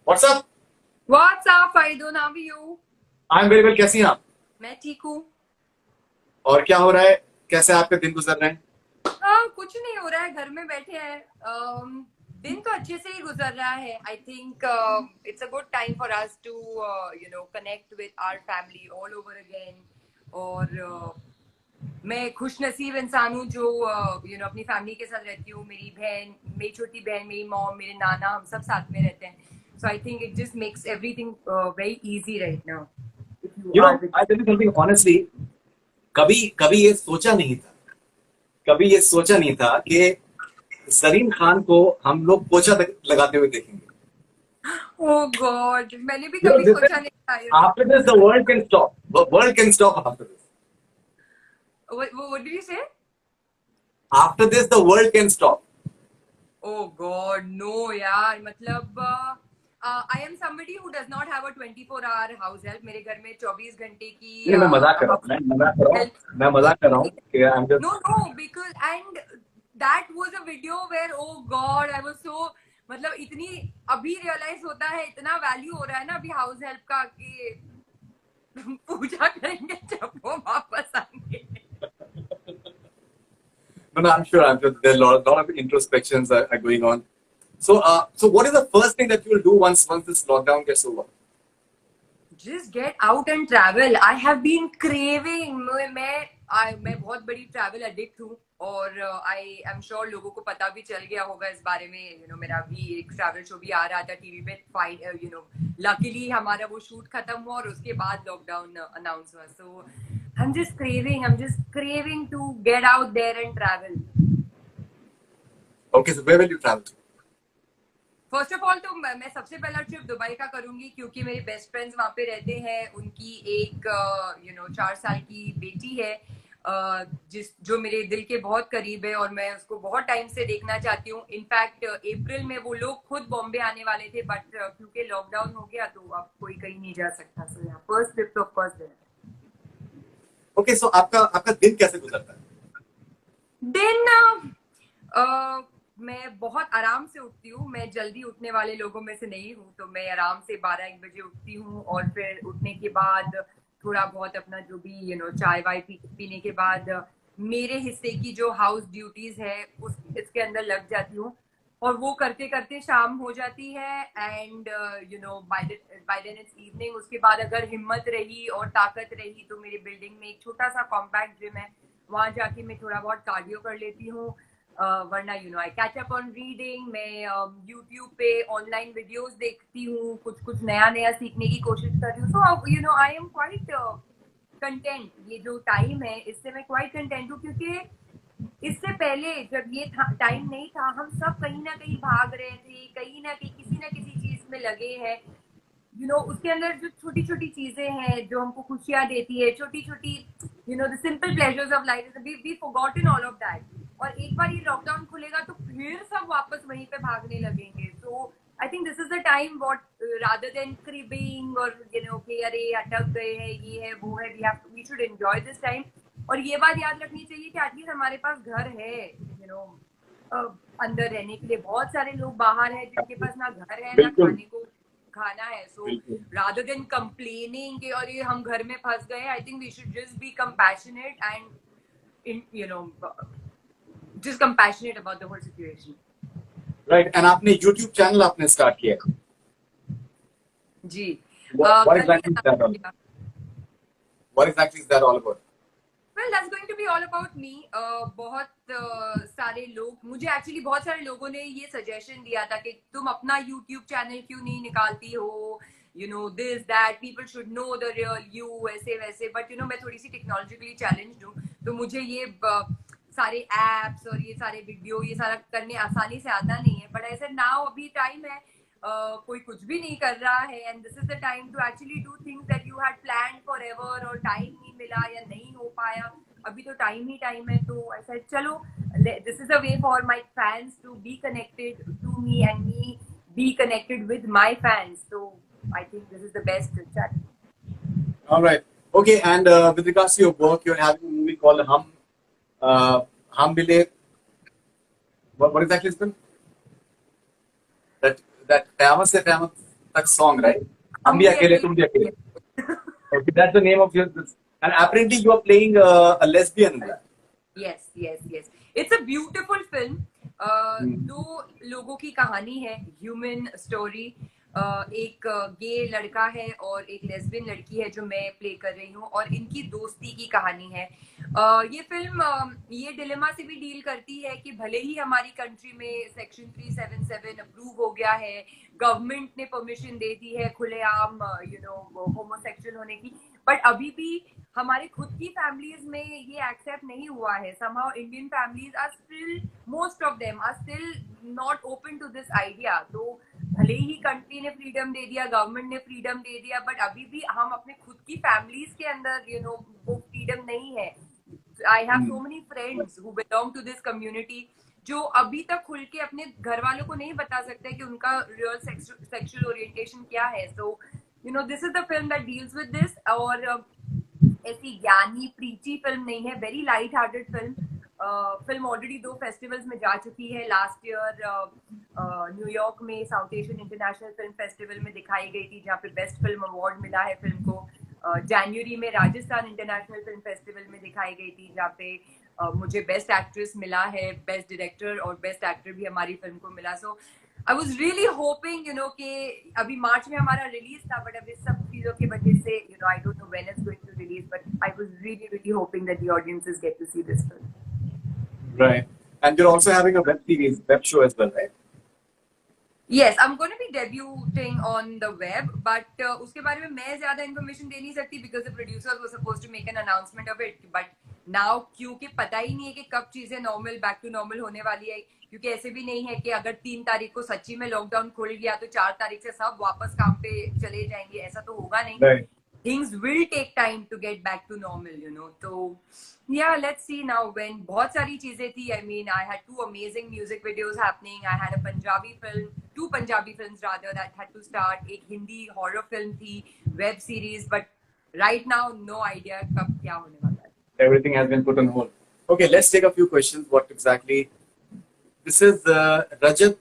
What's up? What's up, Faridun? How are you? I'm very well. कैसी हैं आप? मैं ठीक हूँ। और क्या हो रहा है? कैसे आपके दिन गुजर रहे हैं? कुछ नहीं हो रहा है, घर में बैठे हैं। दिन तो अच्छे से ही गुजर रहा है। I think it's a good time for us to connect with our family all over again. और मैं खुश नसीब इंसान हूँ जो अपनी फैमिली के साथ रहती हूँ। मेरी बहन, मेरी छोटी बहन, मेरी मॉम, मेरे नाना, हम सब साथ में रहते हैं। So I think it just makes everything very easy right now if you You are know, with. I tell you something honestly. कभी कभी ये सोचा नहीं था। कभी ये सोचा नहीं था कि जरीन खान को हम लोग पोछा लगाते हुए देखेंगे। ओह गॉड, मैंने भी You know, कभी this सोचा is नहीं था after this the world can stop. The world can stop after this. What did you say? After this the world can stop. Oh God no यार, मतलब I am somebody who does not have a 24 hour house help. मेरे घर में 24 घंटे की नहीं मैं मजाक कर रहा हूँ। हाउस मैं मजाक कर रहा हूँ। हेल्प। मैं मजाक कर रहा हूँ कि I'm just no no, because and that was a video where oh God I was so, मतलब इतनी अभी रियलाइज होता है, इतना वैल्यू हो रहा है ना अभी हाउस हेल्प का कि पूजा करेंगे जब वो वापस आएंगे। No, no, I'm sure there are lot of introspections are going on. So what is the first thing that you will do once this lockdown gets over? Just get out and travel. I have been craving. मैं बहुत बड़ी travel addict हूँ। और I am sure लोगों को पता भी चल गया होगा इस बारे में। मेरा भी एक ट्रैवल शो भी आ रहा था टीवी पे। फाइन, लकीली हमारा वो शूट खत्म हुआ और उसके बाद लॉकडाउन अनाउंस हुआ। So I am just craving to get out there and travel. Okay, so where will you travel to? First of all तो मैं सबसे पहला ट्रिप दुबई का करूंगी, क्योंकि मेरे बेस्ट फ्रेंड्स वहां पे रहते हैं। उनकी एक 4 साल की बेटी है, जिस जो मेरे दिल के बहुत करीब है और मैं उसको बहुत टाइम से देखना चाहती हूँ। इनफैक्ट अप्रैल में वो लोग खुद बॉम्बे आने वाले थे, बट क्योंकि लॉकडाउन हो गया तो अब कोई कहीं नहीं जा सकता। सो फर्स्ट ट्रिप तो ऑफ कोर्स। Okay, so आपका आपका दिन कैसे गुजरता है? दिन मैं बहुत आराम से उठती हूँ। मैं जल्दी उठने वाले लोगों में से नहीं हूँ, तो मैं आराम से 12-1 बजे उठती हूँ और फिर उठने के बाद थोड़ा बहुत अपना जो भी चाय वाय पीने के बाद मेरे हिस्से की जो हाउस ड्यूटीज है उस इसके अंदर लग जाती हूँ। और वो करते करते शाम हो जाती है and by then it's evening. उसके बाद अगर हिम्मत रही और ताकत रही तो मेरे बिल्डिंग में एक छोटा सा कॉम्पैक्ट जिम है, वहां जाके मैं थोड़ा बहुत कार्डियो कर लेती हूँ। वरना I catch up on reading. मैं यूट्यूब पे ऑनलाइन वीडियोस देखती हूँ, कुछ कुछ नया नया सीखने की कोशिश कर रही हूँ। सो आई एम क्वाइट कंटेंट। ये जो टाइम है इससे मैं क्वाइट कंटेंट हूँ, क्योंकि इससे पहले जब ये टाइम नहीं था हम सब कहीं ना कहीं भाग रहे थे, कहीं ना किसी चीज में लगे हैं। उसके अंदर जो छोटी छोटी चीजें हैं जो हमको खुशियां देती है, छोटी छोटी the simple pleasures of life, we forgotten all of that. और एक बार ये लॉकडाउन खुलेगा तो फिर सब वापस वहीं पे भागने लगेंगे। So I think this is the time what, rather than cribbing और कि अरे अटक गए हैं, ये है वो है, we should enjoy this time. और ये बात याद रखनी चाहिए कि एटलीस्ट हमारे पास घर है। अंदर रहने के लिए बहुत सारे लोग बाहर हैं जिनके पास ना घर है ना बिल्कुल खाने को खाना है। सो बिल्कुल। रादर देन कंप्लेनिंग कि और ये हम घर में फंस गए, I think we should just be compassionate and just compassionate about the whole situation. Right and आपने यूट्यूब चैनल आपने स्टार्ट किया है। जी What कल ही exactly is that announce all? किया। What exactly is that all about? Well, that's going to be all about me. बहुत सारे लोग, मुझे एक्चुअली बहुत सारे लोगों ने ये सजेशन दिया था कि तुम अपना YouTube चैनल क्यों नहीं निकालती हो, this that people should know the real you, ऐसे वैसे। बट मैं थोड़ी सी टेक्नोलॉजिकली चैलेंज्ड हूँ, तो मुझे ये सारे एप्स और ये सारे वीडियो ये सारा करने आसानी से आता नहीं है। बट ऐसे नाउ अभी टाइम है, कोई कुछ भी नहीं कर रहा है and this is the time to actually do things that you had planned forever और टाइम नहीं मिला या नहीं हो पाया। अभी तो टाइम ही टाइम है, तो ऐसा चलो this is a way for my fans to be connected to me and me be connected with my fans. तो I think this is the best chat. All right. Okay, and with regards to your work, you're having a movie called Hum Mile. What exactly is it? That Qiyamah se Qiyamah. तक song, right? हम हम भी भी अकेले, अकेले। तुम भी अकेले. Okay, that's the name of your. And apparently you are playing a lesbian in that. Yes yes yes, it's a beautiful film. Hmm. दो लोगों की कहानी है, ह्यूमन स्टोरी। एक गे लड़का है और एक लेस्बियन लड़की है जो मैं प्ले कर रही हूँ, और इनकी दोस्ती की कहानी है। ये फिल्म ये डिलेमा से भी डील करती है कि भले ही हमारी कंट्री में सेक्शन 377 अप्रूव हो गया है, गवर्नमेंट ने परमिशन दे दी है खुलेआम होमोसेक्सुअल होने की, बट अभी भी हमारे खुद की फैमिलीज में ये एक्सेप्ट नहीं हुआ है। somehow Indian families are still, most of them are still not open to this idea। तो भले ही कंट्री ने फ्रीडम दे दिया, गवर्नमेंट ने फ्रीडम दे दिया, बट अभी भी हम अपने खुद की फैमिलीज के अंदर वो फ्रीडम नहीं है। I have so many friends who belong to this community जो अभी तक खुल के अपने घर वालों को नहीं बता सकते कि उनका रियल सेक्सुअल ओरिएंटेशन क्या है। So this is the film that deals with this. और ऐसी ज्ञानी प्रीची फिल्म नहीं है, very light hearted film. Film already 2 festivals में जा चुकी है। लास्ट ईयर न्यूयॉर्क में south Asian international film festival में दिखाई गई थी, जहाँ पे बेस्ट फिल्म अवार्ड मिला है फिल्म को। जनवरी में राजस्थान इंटरनेशनल फिल्म फेस्टिवल में दिखाई गई थी, जहाँ पे मुझे बेस्ट एक्ट्रेस मिला है, बेस्ट डायरेक्टर और बेस्ट एक्टर भी हमारी फिल्म को मिला। सो आई वॉज रियली होपिंग कि अभी मार्च में हमारा रिलीज था, बट अभी सब चीजों की वजह से I don't know when it's going to release, but I was really really hoping that the audiences get to see this film. Right. And you're also having a web series, web show as well, right? Yes, I'm going to be debuting on the web, but उसके बारे में मैं ज्यादा information दे नहीं सकती because the producers were supposed to make an announcement of it, but now क्योंकि पता ही नहीं है कि कब चीजें नॉर्मल बैक टू नॉर्मल होने वाली है, क्योंकि ऐसे भी नहीं है कि अगर 3 तारीख को सच्ची में लॉकडाउन खुल गया तो 4 तारीख से सब वापस काम पे चले जाएंगे, ऐसा तो होगा नहीं। Right. Things will take time to get back to normal। तो yeah, let's see now when बहुत सारी चीजें थी। I mean, I had 2 amazing music videos happening. I had a Punjabi film, 2 Punjabi films rather that had to start. एक Hindi horror film थी, web series, but right now no idea कब क्या होने वाला है। Everything has been put on hold. Okay, let's take a few questions. What exactly? This is Rajat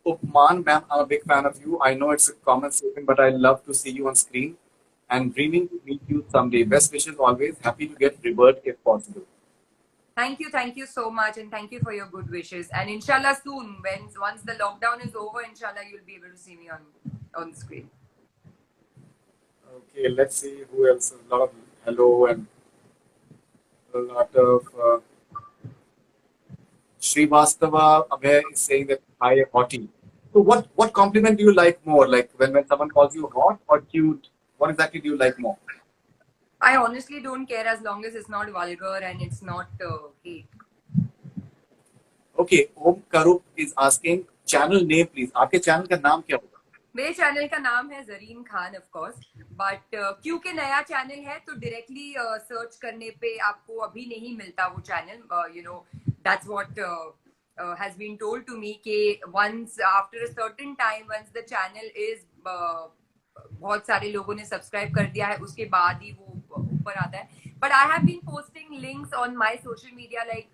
Upman, ma'am. I'm a big fan of you. I know it's a common statement, but I love to see you on screen and dreaming to meet you someday. Best wishes always. Happy to get rebirth if possible. Thank you so much, and thank you for your good wishes. And inshallah soon, once the lockdown is over, inshallah you'll be able to see me on the screen. Okay, let's see who else. A lot of hello and a lot of Srivastava Abhay is saying that hi, hottie. So what compliment do you like more? Like when someone calls you hot or cute? What exactly do you like more? I honestly don't care as long as it's not vulgar and it's not hate. Okay, Om Karup is asking channel name please. आपके channel का नाम क्या होगा? मेरे channel का नाम है Zareen Khan of course, but क्योंकि नया चैनल है तो डायरेक्टली सर्च करने पे आपको अभी नहीं मिलता वो channel. That's what has been told to me कि once after a certain time, once the channel is बहुत सारे लोगों ने सब्सक्राइब कर दिया है, उसके बाद ही वो ऊपर आता है। But I have been posting links on my social media, like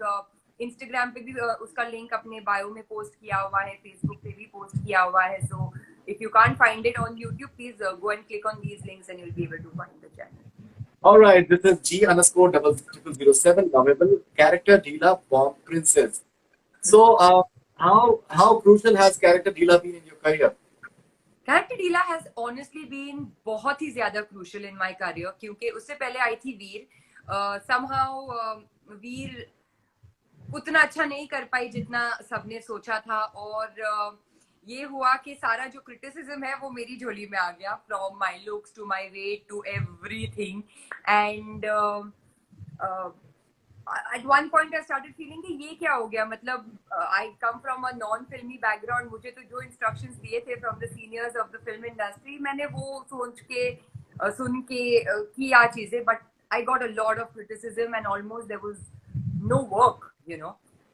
Instagram पे भी उसका लिंक अपने बायो में पोस्ट किया हुआ है, फेसबुक पे भी पोस्ट किया हुआ है। सो if you can't find it on YouTube, please go and click on these links and you'll be able to find the channel. All right, this is G_0007 lovable character Dheela Bomb Princess. So, how crucial has character Dheela been in your career? Character Dheela has honestly been बहुत ही ज्यादा crucial in my career, क्योंकि उससे पहले आई थी वीर। somehow वीर उतना अच्छा नहीं कर पाई जितना सबने सोचा था, और ये हुआ कि सारा जो क्रिटिसिज्म है वो मेरी झोली में आ गया, from my looks to my weight to everything. And at one point I started feeling कि ये क्या हो गया, मतलब I come from a non filmy background, मुझे तो जो instructions दिए थे from the seniors of the film industry, मैंने वो सोच के सुन के किया चीजें, but I got a lot of criticism and almost there was no work।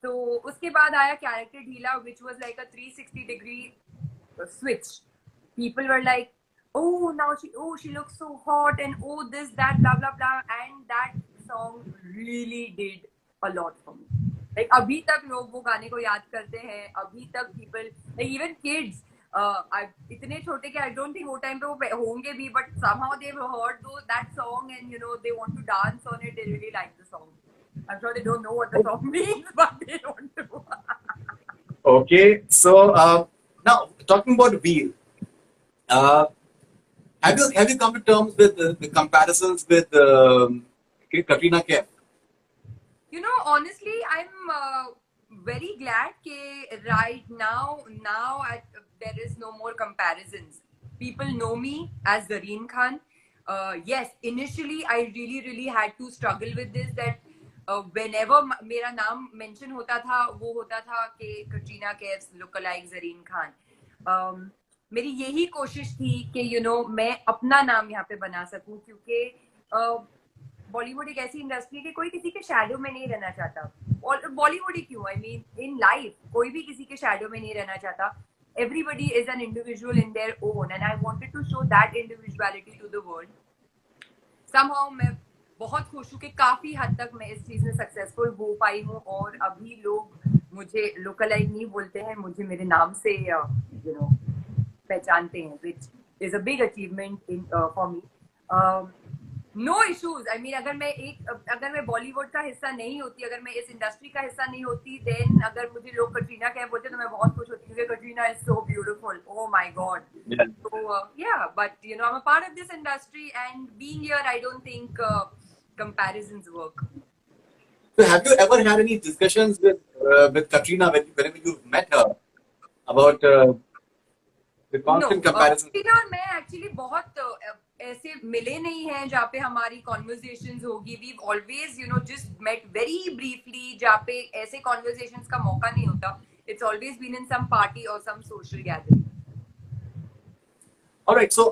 तो उसके बाद आया character ढीला, which was like a 360-degree switch. People were like, oh now she looks so hot and oh this that blah blah blah, and that song really did a lot for me. Like अभी तक लोग वो गाने को याद करते हैं, अभी तक people, like even kids इतने छोटे के आई डोंट थिंक वो टाइम पे वो होंगे भी, but somehow they've heard that song and they want to dance on it. They really like the song. I'm sure they don't know what the song means, but they want to. Okay, so now talking about Veer, uh, have you come to terms with the comparisons with Katrina Kaif? Honestly, I'm very glad that right now there is no more comparisons. People know me as Zareen Khan. Yes, initially I really had to struggle with this, that whenever मेरा नाम mention होता था, वो होता था कि Katrina Kaif's lookalike Zareen Khan. मेरी यही कोशिश थी कि मैं अपना नाम यहाँ पे बना सकूं, क्योंकि बॉलीवुड एक ऐसी इंडस्ट्री है कि कोई किसी के शैडो में नहीं रहना चाहता. और बॉलीवुड ही क्यों, आई मीन इन लाइफ कोई भी किसी के शैडो में नहीं रहना चाहता. Everybody is an individual in their own, and I wanted to show that individuality to the world. Somehow मैं बहुत खुश हूँ कि काफी हद तक मैं इस चीज में सक्सेसफुल हो पाई हूँ, और अभी लोग मुझे लोकलाइक नहीं बोलते हैं, मुझे मेरे नाम से पहचानते हैं, which is a big achievement in for me. No issues. I mean अगर मैं बॉलीवुड का हिस्सा नहीं होती, अगर मैं इस इंडस्ट्री का हिस्सा नहीं होती, देन अगर मुझे लोग कटरीना कैफ बोलते तो मैं बहुत खुश होती, क्योंकि Katrina is so beautiful. Oh my God. So yeah, but I'm a part of this industry, and being here, I don't think comparisons work. So have you ever had any discussions with Katrina whenever you've met her about the constant comparison? Katrina और मैं actually बहुत ऐसे मिले नहीं हैं जहाँ पे हमारी conversations होगी. We've always just met very briefly, जहाँ पे ऐसे conversations का मौका नहीं होता. It's always been in some party or some social gathering. All right. So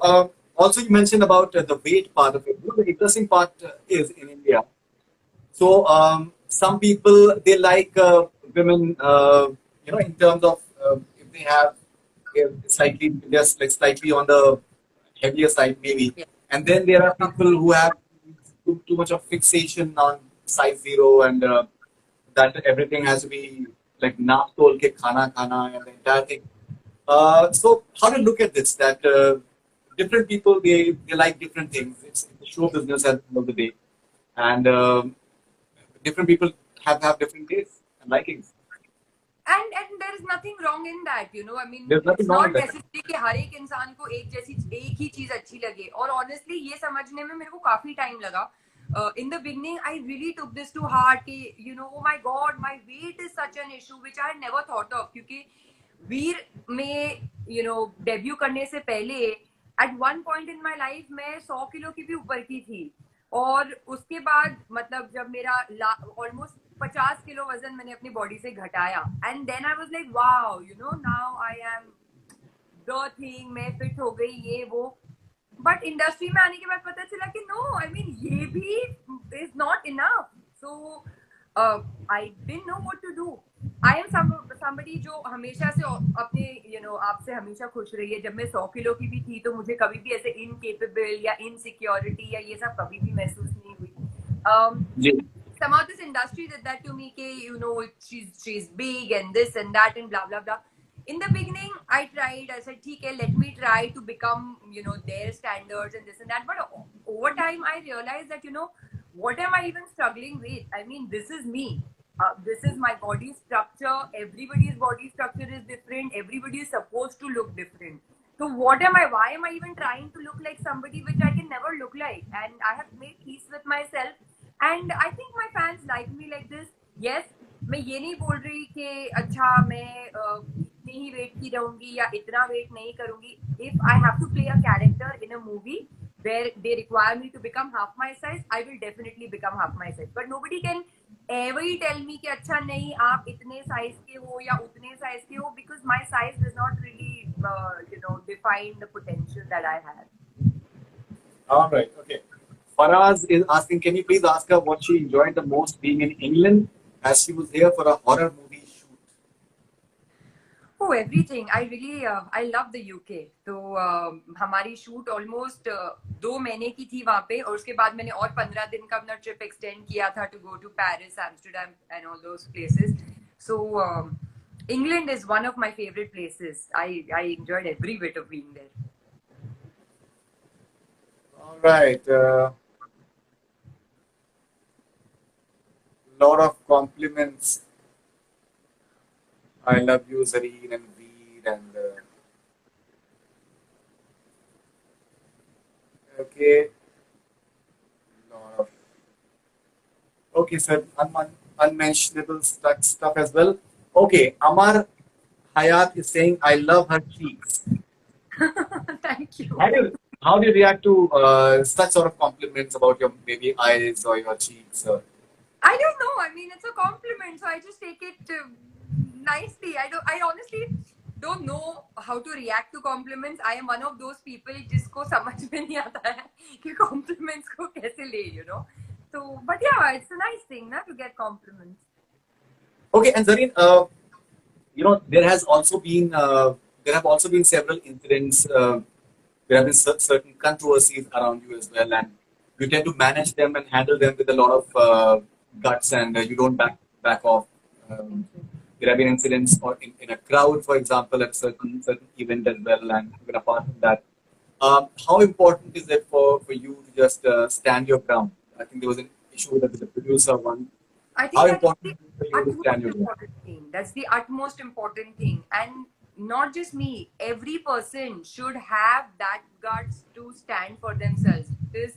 also you mentioned about the weight part of it. The interesting part is in India. So some people, they like women, in terms of if they have slightly, just like slightly on the heavier side maybe. Yeah. And then there are people who have too much of fixation on size 0, and that everything has to be like naap tol ke khana and the entire thing. So how to look at this, that different people, they like different things. It's show business at the end of the day, and different people have different tastes and likings. And there is nothing wrong in that, I mean, There's nothing it's wrong not with that. necessary कि हर एक इंसान को एक ही चीज अच्छी लगे. और honestly ये समझने में मेरे को काफी टाइम लगा. In the beginning, I really took this to heart कि oh my god, my weight is such an issue which I had never thought of. क्योंकि वीर में डेब्यू करने से पहले at one point in my life मैं 100 kilo की भी ऊपर की थी. और उसके बाद मतलब जब मेरा ऑलमोस्ट 50 किलो वजन मैंने अपनी बॉडी से घटाया, and then I was like wow, now I am the thing, मैं फिट हो गई ये वो. बट इंडस्ट्री में आने के बाद पता चला कि नो, आई मीन ये भी is not enough. So I didn't know what to do. I am somebody जो हमेशा से अपने आपसे हमेशा खुश रही है. जब मैं 100 किलो की भी थी तो मुझे कभी भी ऐसे इनकेपेबल या इनसिक्योरिटी या ये सब कभी भी महसूस नहीं हुई. Somehow this industry did that to me, she's big and this and that and blah blah blah. In the beginning I tried, I said okay, let me try to become their standards and this and that. But over time I realized that what am I even struggling with? I mean, this is me. This is my body structure. Everybody's body structure is different. Everybody is supposed to look different. So why am I even trying to look like somebody which I can never look like? And I have made peace with myself. And I think my fans like me like this. Yes, मैं ये नहीं बोल रही कि अच्छा मैं इतनी ही wait की रहूंगी या इतना वेट नहीं करूंगी. If I have to play a character in a movie where they require me to become half my size, I will definitely become half my size. But nobody can ever tell me कि अच्छा नहीं आप इतने size के हो या उतने size के हो, because my size does not really define the potential that I have. All right. Okay. Faraz is asking, can you please ask her what she enjoyed the most being in England, as she was here for a horror movie shoot? Oh, everything. I really I love the UK. तो हमारी shoot almost 2 महीने की थी वहाँ पे, और उसके बाद मैंने और 15 दिन का अपना ट्रिप एक्सटेंड किया था to go to Paris, Amsterdam and all those places. So England is one of my favorite places. I enjoyed every bit of being there. All right. Lot of compliments. I love you, Zareen and Veer, and okay. Lot of okay, sir. Unmentionable stuff as well. Okay, Amar Hayat is saying, I love her cheeks. Thank you. How do you react to such sort of compliments about your maybe eyes or your cheeks? Or... I don't know. I mean, it's a compliment, so I just take it nicely. I honestly don't know how to react to compliments. I am one of those people जिसको समझ में नहीं आता है कि compliments को कैसे ले, you know. So, but yeah, it's a nice thing, na, to get compliments. Okay, and Zareen, you know, there have also been several incidents. There have been certain controversies around you as well, and you tend to manage them and handle them with a lot of guts, and you don't back off. There have been incidents or in a crowd, for example, at a certain event as well, and even apart from that. How important is it for you to just stand your ground? I think there was an issue with the producer one. I think How that's important the is it for you to stand utmost your ground? important thing. That's the utmost important thing. And not just me, every person should have that guts to stand for themselves. Because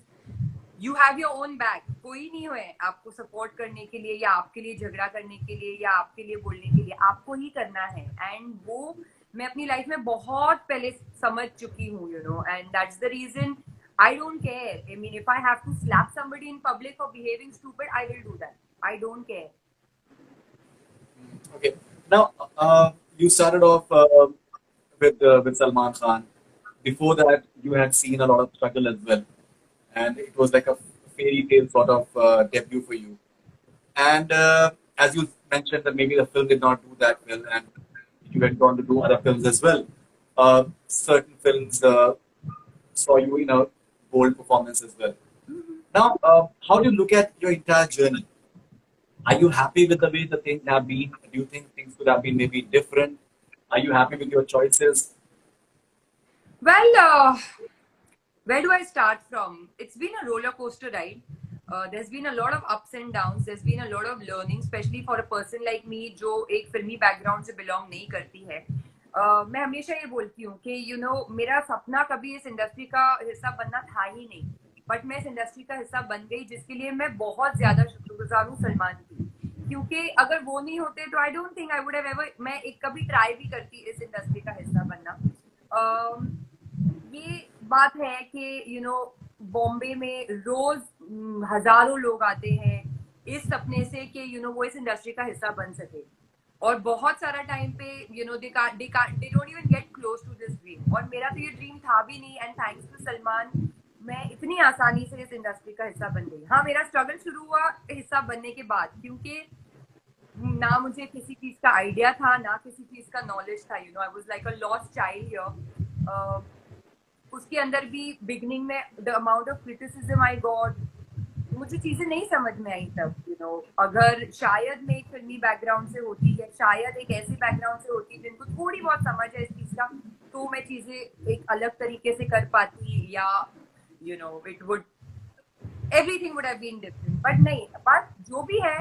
you have your own back. कोई नहीं है आपको support करने के लिए या आपके लिए झगड़ा करने के लिए या आपके लिए बोलने के लिए. आपको ही करना है. एंड वो मैं अपनी लाइफ में बहुत पहले समझ चुकी हूँ, you know. And that's the reason I don't care. I mean, if I have to slap somebody in public for behaving stupid, I will do that. I don't care. Okay. Now, you started off with Salman Khan. Before that, you had seen a lot of struggle as well, and it was like a fairy tale sort of debut for you. And as you mentioned, that maybe the film did not do that well, and you went on to do other films as well. Certain films saw you in a bold performance as well. Now, how do you look at your entire journey? Are you happy with the way the things have been? Do you think things could have been maybe different? Are you happy with your choices? Well, where do I start from? It's been a roller coaster ride. There's been a lot of ups and downs. There's been a lot of learning, especially for a person like me जो एक फिल्मी background से belong नहीं करती है. मैं हमेशा ये बोलती हूँ कि you know मेरा सपना कभी इस इंडस्ट्री का हिस्सा बनना था ही नहीं. बट मैं इस इंडस्ट्री का हिस्सा बन गई, जिसके लिए मैं बहुत ज्यादा शुक्रगुजार हूँ सलमान की. क्योंकि अगर वो नहीं होते तो I don't think I would have ever मैं एक कभी ट्राई भी करती इस इंडस्ट्री का हिस्सा बनना. ये बात है कि यू नो बॉम्बे में रोज हजारों लोग आते हैं इस सपने से कि यू नो वो इस इंडस्ट्री का हिस्सा बन सके, और बहुत सारा टाइम पे you know they don't even get close to this dream. और मेरा तो ये ड्रीम था भी नहीं, एंड थैंक्स टू सलमान मैं इतनी आसानी से इस इंडस्ट्री का हिस्सा बन गई. हाँ, मेरा स्ट्रगल शुरू हुआ हिस्सा बनने के बाद, क्योंकि ना मुझे किसी चीज का आइडिया था, ना किसी चीज का नॉलेज था. You know I was like a lost child here. उसके अंदर भी बिगनिंग में the amount of criticism I got, मुझे चीजें नहीं समझ में आई तब. यू नो अगर शायद मैं एक फिल्मी बैकग्राउंड से होती है, शायद एक ऐसे बैकग्राउंड से होती जिनको थोड़ी बहुत समझ है इस चीज का, तो मैं चीजें एक अलग तरीके से कर पाती, या you know it would everything would have been different. But नहीं, बट जो भी है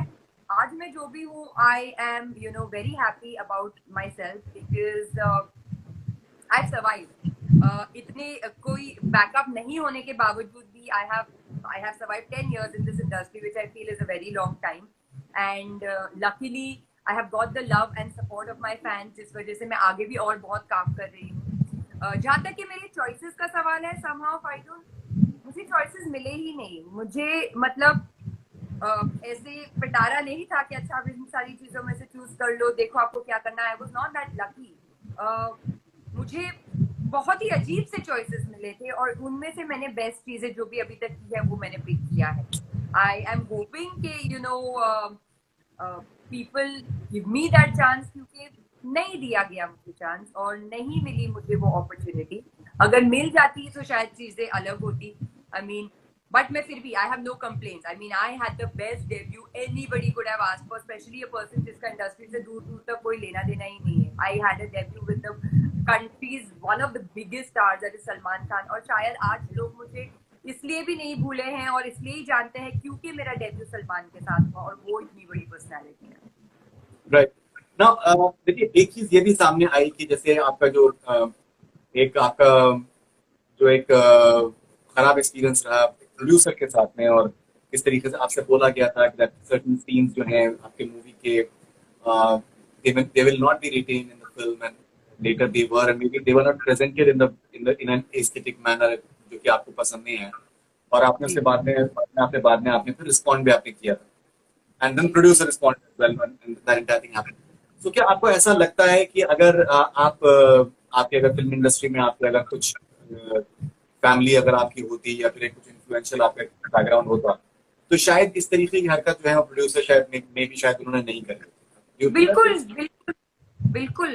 आज मैं जो भी हूँ, I am you know very happy about myself because I survive. इतने कोई बैकअप नहीं होने के बावजूद भी I have survive 10 years in this industry, which I feel is a very long time. And luckily I have got the love and support of my fans, जिस वजह से मैं आगे भी और बहुत काम कर रही हूँ. जहाँ तक कि मेरी चॉइसेस का सवाल है, somehow I don't, मुझे चॉइसेस मिले ही नहीं. मुझे मतलब ऐसे पिटारा नहीं था कि अच्छा अब इन सारी चीजों में से चूज कर लो, देखो आपको क्या करना है. I was not that lucky. मुझे बहुत ही अजीब से चॉइसेस मिले थे, और उनमें से मैंने बेस्ट चीजें जो भी अभी तक की है वो मैंने पिक किया है. आई एम होपिंग कि you know people give me that chance, क्योंकि नहीं दिया गया मुझे चांस और नहीं मिली मुझे वो अपॉर्चुनिटी. अगर मिल जाती तो शायद चीजें अलग होती. आई मीन But मैं फिर भी I have no complaints. I mean, I had the best debut anybody could have asked for, especially a person जिसका इंडस्ट्री से दूर दूर तक कोई लेना देना ही नहीं है. I had a debut with the country's one of the biggest stars, that is Salman Khan. और शायद आज लोग मुझे इसलिए भी नहीं भूले हैं और इसलिए ही जानते हैं क्योंकि मेरा डेब्यू सलमान के साथ हुआ और वो इतनी बड़ी पर्सनैलिटी है. राइट नाउ देखिए एक चीज ये भी सामने आई कि जैसे आपका जो एक आपका जो एक खराब एक्सपीरियंस रहा प्रोड्यूसर के साथ में और किस तरीके से आपसे बोला गया था कि सर्टेन सीन्स जो हैं आपके मूवी के they will not be retained in the film and later they were and maybe they were not presented in an aesthetic manner जो कि आपको पसंद नहीं है और आपने उससे बाद में आपने फिर रिस्पॉन्ड भी आपने किया था and then producer respond as well and that entire thing happened. So क्या आपको ऐसा लगता है कि अगर आप आपके अगर फिल्म इंडस्ट्री में आपके अगर कुछ फैमिली अगर आपकी होती या फिर कुछ इन्फ्लुएंशियल आपका बैकग्राउंड होता तो शायद इस तरीके की हरकत जो है वो प्रोड्यूसर शायद में भी शायद उन्होंने नहीं करी. बिल्कुल बिल्कुल बिल्कुल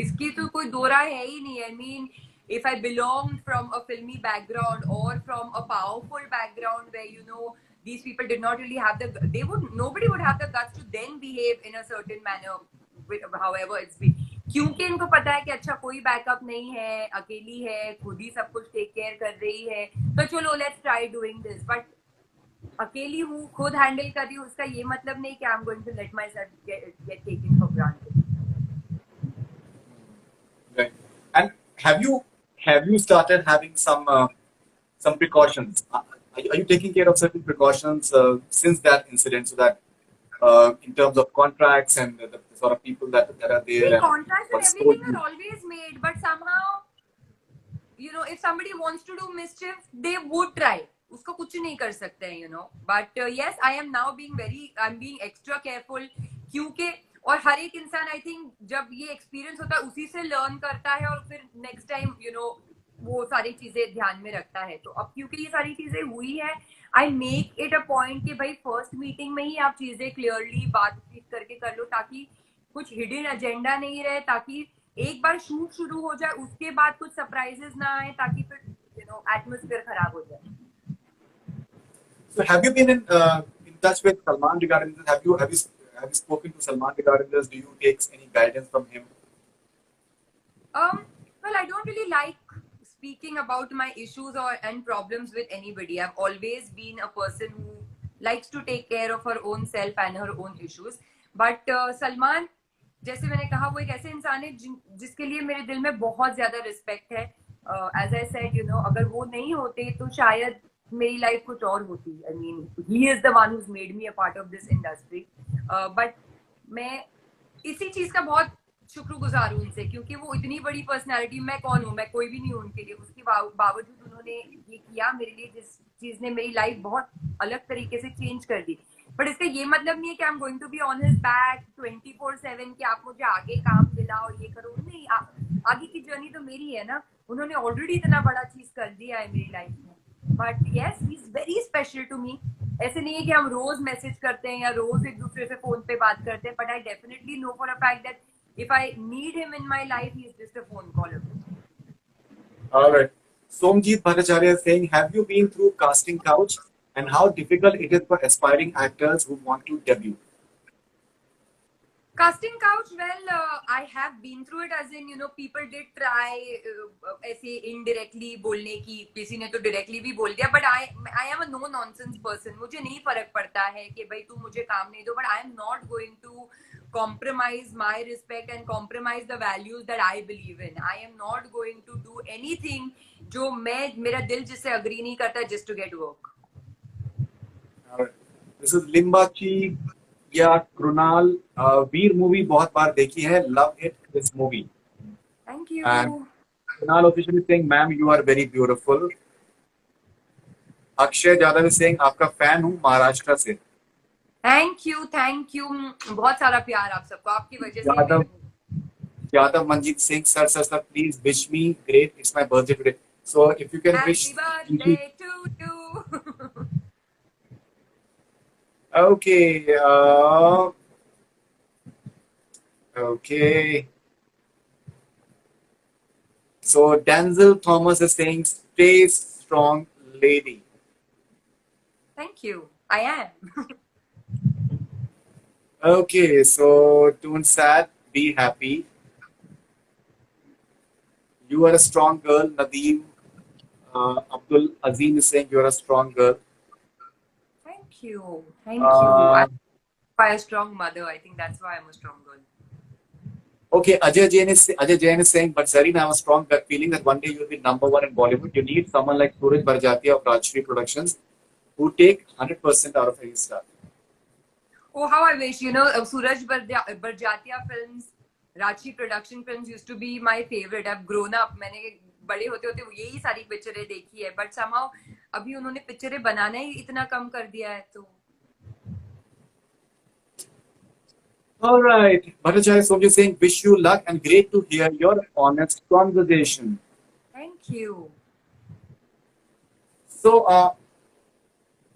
इसकी तो कोई दो राय है ही नहीं. I mean if I belong from a filmy background or from a powerful background where you know these people did not really have nobody would have the guts to then behave in a certain manner however it's been, क्योंकि इनको पता है कि अच्छा कोई backup नहीं है, अकेली है, खुद ही सब कुछ टेक केयर कर रही है, तो चलो let's try doing this. But अकेली हूँ, खुद हैंडल कर रही हूँ, उसका ये मतलब नहीं कि I am going to let myself get taken for granted. And have you started having some precautions? Are you taking care of certain precautions since that incident, so that in terms of contracts and the sort of people that are there? See, contracts and everything are always made, but somehow, you know, if somebody wants to do mischief, they would try. उसको कुछ नहीं कर सकते हैं, you know. But yes, I'm being extra careful क्योंकि और हर एक इंसान आई थिंक जब ये एक्सपीरियंस होता है उसी से लर्न करता है और फिर नेक्स्ट टाइम यू नो वो सारी चीजें ध्यान में रखता है. तो अब क्योंकि ये सारी चीजें हुई है, I make it a point कि भाई फर्स्ट मीटिंग में ही आप चीजें क्लियरली बातचीत करके कर लो ताकि कुछ हिडन एजेंडा नहीं रहे, ताकि एक बार शूट शुरू हो जाए उसके बाद कुछ सरप्राइजेस ना आए, ताकि फिर यू नो एटमॉस्फेयर खराब हो जाए. So have you been in touch with Salman regarding this? Have you spoken to Salman regarding this? Do you take any guidance from him? Well, I don't really like speaking about my issues and problems with anybody. I've always been a person who likes to take care of her own self and her own issues. But Salman, जैसे मैंने कहा, वो एक ऐसे इंसान है जिसके लिए मेरे दिल में बहुत ज्यादा रिस्पेक्ट है. As I said, you know, अगर वो नहीं होते तो शायद मेरी लाइफ कुछ और होती. I mean, he is the one who's made me a part of this industry. But मैं इसी चीज का बहुत शुक्रगुजार हूँ उनसे, क्योंकि वो इतनी बड़ी पर्सनालिटी, मैं कौन हूँ, मैं कोई भी नहीं हूँ उनके लिए. उसके बावजूद उन्होंने ये किया मेरे लिए, जिस चीज ने मेरी लाइफ बहुत अलग तरीके से चेंज कर दी. बट इसका ये मतलब नहीं है कि I am going to be on his back 24/7 कि आप मुझे आगे काम दिलाओ, ये करो. नहीं, आगे की जर्नी तो मेरी है ना. उन्होंने ऑलरेडी इतना बड़ा चीज कर दिया है मेरी लाइफ में. But yes, he is very special to me. ऐसे नहीं है कि हम रोज मैसेज करते हैं या रोज एक दूसरे से फोन पे बात करते हैं, but I definitely know for a fact that if I need him in my life, he is just a phone call away. All right. Somjit Bhattacharya is saying, have you been through casting couch and how difficult it is for aspiring actors who want to debut? Casting couch, well, I have been through it, as in, you know, people did try ऐसे indirectly बोलने की, किसी ने तो directly भी बोल दिया, but I am a no nonsense person. मुझे नहीं फर्क पड़ता है कि भाई तू मुझे काम नहीं दो, but I am not going to compromise my respect and compromise the values that I believe in. I am not going to do anything जो मेरा दिल जिससे agree नहीं करता just to get work. All right. This is Limbachi या कृणाल. वीर movie बहुत बार देखी है, love it this movie. Thank you. And Kunal officially saying, ma'am, you are very beautiful. Akshay Yadav is saying, आपका फैन हूँ महाराष्ट्र से. Thank you. बहुत सारा प्यार आप सबको, आपकी वजह से. Yadav Manjeet Singh, sir please wish me great, it's my birthday today. So if you can wish. Happy birthday to you. Okay. So Denzel Thomas is saying, stay strong, lady. Thank you. I am. Okay, so don't sad, be happy. You are a strong girl. Nadeem Abdul Azim is saying you are a strong girl. Thank you. Thank you. Uh, I'm by a strong mother. I think that's why I'm a strong girl. okay, Ajay Jain is saying, but Zareen, I have a strong gut feeling that one day you'll be number one in Bollywood. You need someone like Suraj Barjatya of Rajshri Productions who take 100% out of his stuff. Oh, how I wish, you know, Barjatia films, Rachi production films used to be my favorite. I've grown up. मैंने बड़े होते होते यही सारी पिक्चरें देखी है, but somehow अभी उन्होंने पिक्चरें बनाना ही इतना कम कर दिया है तो. All right, Bhattacharya Somji saying, wish you luck and great to hear your honest conversation. Thank you. So,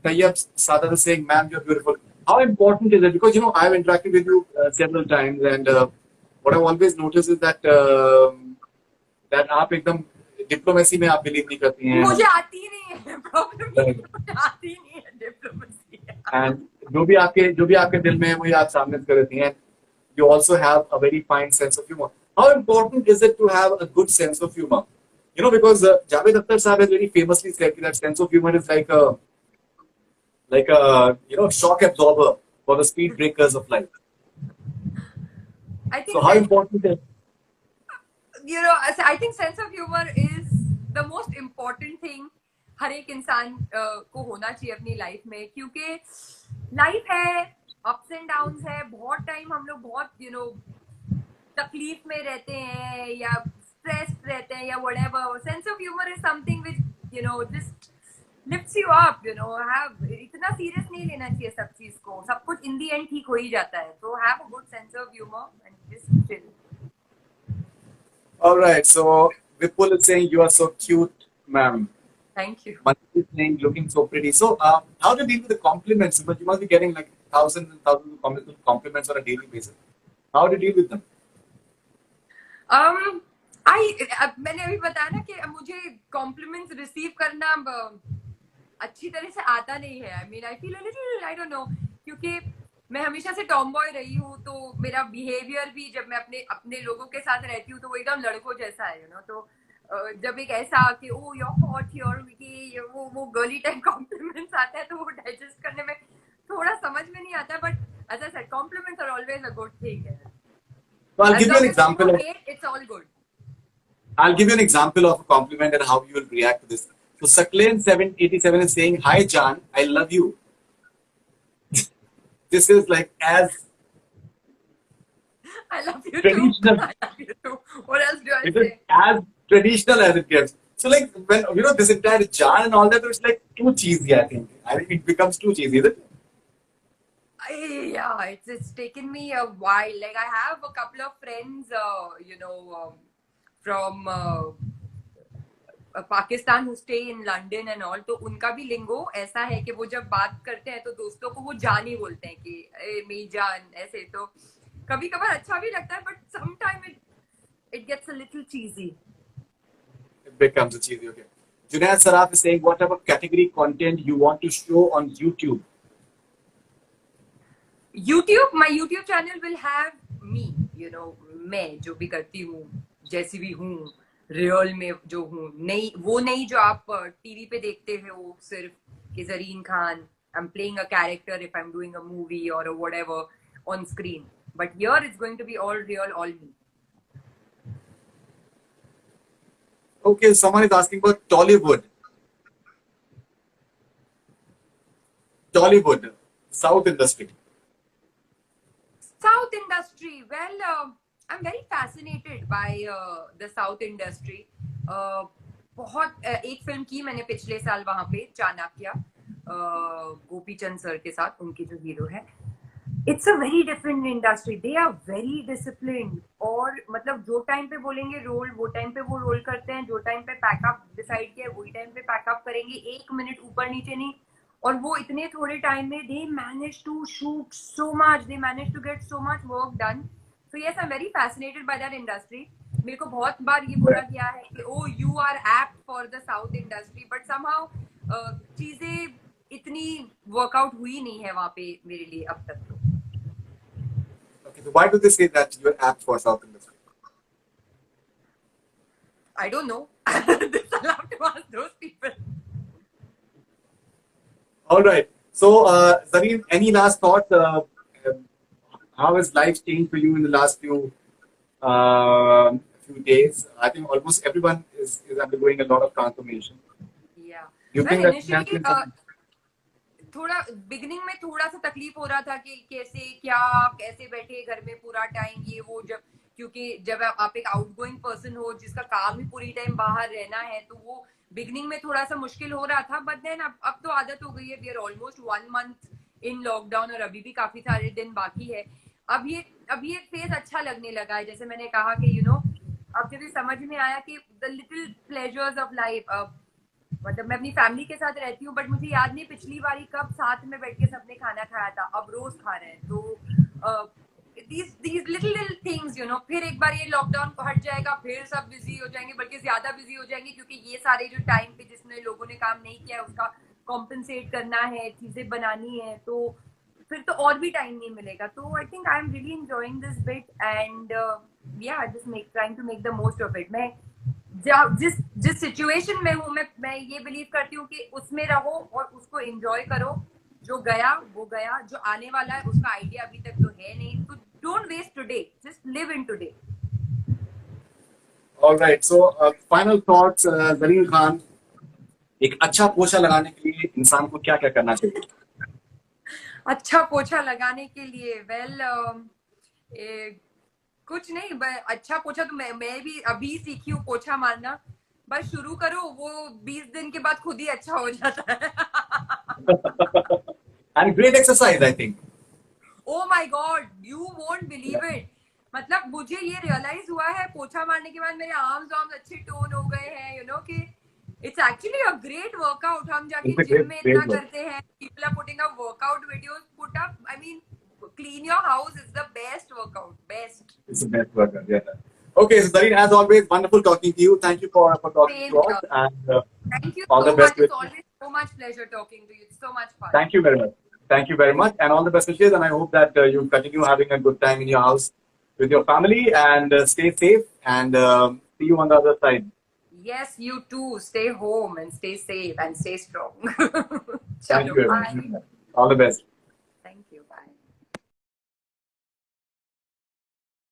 Tayyab Sadat is saying, ma'am, you're beautiful. How important is it? Because, you know, I've interacted with you several times, and what I've always noticed is that आप एकदम diplomacy में आप believe नहीं करती हैं. मुझे आती नहीं है. प्रॉब्लम ये है, मुझे आती नहीं है डिप्लोमेसी. And जो भी आपके दिल में है वही आप सामने कर देती हैं. You also have a very fine sense of humor. How important is it to have a good sense of humor? You know, because Javed Akhtar Sahab has very famously said that sense of humor is like a you know, shock absorber for the speed breakers of life. I think So how important is it? You know, I think sense of humor is the most important thing हर एक इंसान को होना चाहिए अपनी life में, क्योंकि life है, ups and downs है. बहुत टाइम हम लोग बहुत तकलीफ में रहते हैं या स्ट्रेस रहते हैं या whatever. Sense of humour is something which just lifts you up. Have इतना सीरियस नहीं लेना चाहिए सब चीज को. सब कुछ इन दी एंड ठीक हो ही जाता है. तो have a good sense of humour and just chill. All right. So Vipul is saying you are so cute, ma'am. Thank you. Manju is saying looking so pretty. So how do you deal with the compliments? Because you must be getting like thousands and thousands of compliments on a daily basis. How do you deal with them? मैंने अभी बताया ना कि मुझे compliments receive करना अच्छी तरह से आता नहीं है. I mean I feel a little, I don't no, क्योंकि मैं हमेशा से टॉम बॉय रही हूँ, तो मेरा बिहेवियर भी जब मैं अपने अपने लोगों के साथ रहती हूँ तो वो एकदम लड़कों जैसा है. तो जब एक ऐसा कि ओ योर हॉट योर वो गर्ली टाइप कॉम्प्लीमेंट्स आता है तो वो डाइजेस्ट करने में थोड़ा समझ में नहीं आता. But as I said, compliments are always a good thing. So I'll give you an example. It's all good. I'll give you an example of a compliment and how you will react to this. So Saklane787 is saying, "Hi Jan, I love you." This is like as I love you traditional. too. I love you too. What else do I It is say? as traditional as it gets. So like when you know this entire Jan and all that, it's like too cheesy. I think it becomes too cheesy, isn't it? Yeah, it's taken me a while. Like I have a couple of friends, from Pakistan who stay in London and all. तो उनका भी लिंगो ऐसा है कि वो जब बात करते हैं तो दोस्तों को वो जान ही बोलते हैं कि ए मेरी जान ऐसे. तो कभी कभार अच्छा भी लगता है, but sometimes it gets a little cheesy. It becomes a cheesy. Okay. Junaid Saraf is saying, what about category content you want to show on YouTube? My YouTube channel will have me, मैं जो भी करती हूँ, जैसी भी हूँ, real में जो हूँ, नहीं जो आप टीवी पे देखते हो सिर्फ कि Zareen Khan, I'm playing a character if I'm doing a movie or a whatever on screen. But here it's going to be all real, all me. Okay, someone is asking about Tollywood. South industry. South industry. Well, I'm very fascinated by the South industry. बहुत एक film की मैंने पिछले साल वहां पे, Chanakya, Gopi Chand sir के साथ, उनके जो हीरो है. It's a very different industry. They are very disciplined. और मतलब जो टाइम पे बोलेंगे रोल, वो टाइम पे वो रोल करते हैं. जो टाइम पे पैकअप डिसाइड किया वही टाइम पे पैकअप करेंगे. एक मिनट ऊपर नीचे नहीं. और वो इतने थोड़े टाइम में they manage to shoot so much, they manage to get so much work done. So yes, I am very fascinated by that industry. मेरे को बहुत बार ये बोला गया है कि oh you are apt for the south industry, but somehow चीजें इतनी वर्कआउट हुई नहीं है वहां पे मेरे लिए अब तक तो। Okay, so why do they say that you're apt for South industry? I don't know. This I'll have to ask those people. All right. So, Zareen, any last thoughts? How has life changed for you in the last few days? I think almost everyone is undergoing a lot of transformation. Yeah. You Well, think that initially थोड़ा beginning में थोड़ा सा तकलीफ हो रहा था कि कैसे बैठे घर में पूरा टाइम ये वो, क्योंकि जब आप एक आउटगोइंग पर्सन हो जिसका काम ही पूरी टाइम बाहर रहना है, तो वो बिगिनिंग में थोड़ा सा मुश्किल हो रहा था। बट देन अब तो आदत हो गई है। We are almost 1 month in lockdown और अभी भी काफी सारे दिन बाकी है। अब ये फेज अच्छा लगने लगा है। जैसे मैंने कहा कि अब जब ये समझ में आया कि the little pleasures of life, मतलब मैं अपनी फैमिली के साथ रहती हूँ, बट मुझे याद नहीं पिछली बारी कब साथ में बैठ के सबने खाना खाया था। अब रोज खा रहे हैं। तो these little things, फिर एक बार ये लॉकडाउन हट जाएगा, फिर सब बिजी हो जाएंगे, बल्कि ज्यादा बिजी हो जाएंगे, क्योंकि ये सारे जो टाइम पे जिसमें लोगों ने काम नहीं किया है उसका कॉम्पनसेट करना है, चीजें बनानी है, तो फिर तो और भी टाइम नहीं मिलेगा। तो I think I am really enjoying this bit and yeah just trying to make the most of it. मैं जिस सिचुएशन में हूँ, मैं ये बिलीव करती हूँ कि उसमें रहो और उसको एंजॉय करो। जो गया वो गया, जो आने वाला है उसका आइडिया अभी तक तो है नहीं। तो don't waste today, just live in today. Alright, so final thoughts Zareen Khan, एक अच्छा पोछा लगाने के लिए इंसान को क्या क्या करना चाहिए? अच्छा पोछा लगाने के लिए कुछ नहीं, अच्छा पोछा तो मैं भी अभी सीखी हूँ पोछा मारना। बस शुरू करो, वो 20 दिन के बाद खुद ही अच्छा हो जाता है। And great exercise, I think. Oh my God, you won't believe it. मतलब मुझे ये रियलाइज हुआ है पोछा मारने के बाद मेरे आर्म्स अच्छे टोन हो गए हैं, कि it's actually a great workout. हम जाके जिम में इतना करते हैं, people are putting up workout videos, put up, I mean, clean your house is the best workout, best. It's the best workout, yeah. Okay, so Zareen, as always, wonderful talking to you. Thank you for talking to us, and thank you all so the best. Much. It's always so much pleasure talking to you. It's so much fun. Thank you very much. Thank you very much, and all the best wishes. And I hope that you continue having a good time in your house with your family, and stay safe. And see you on the other side. Yes, you too. Stay home and stay safe and stay strong. Thank you very much. All the best.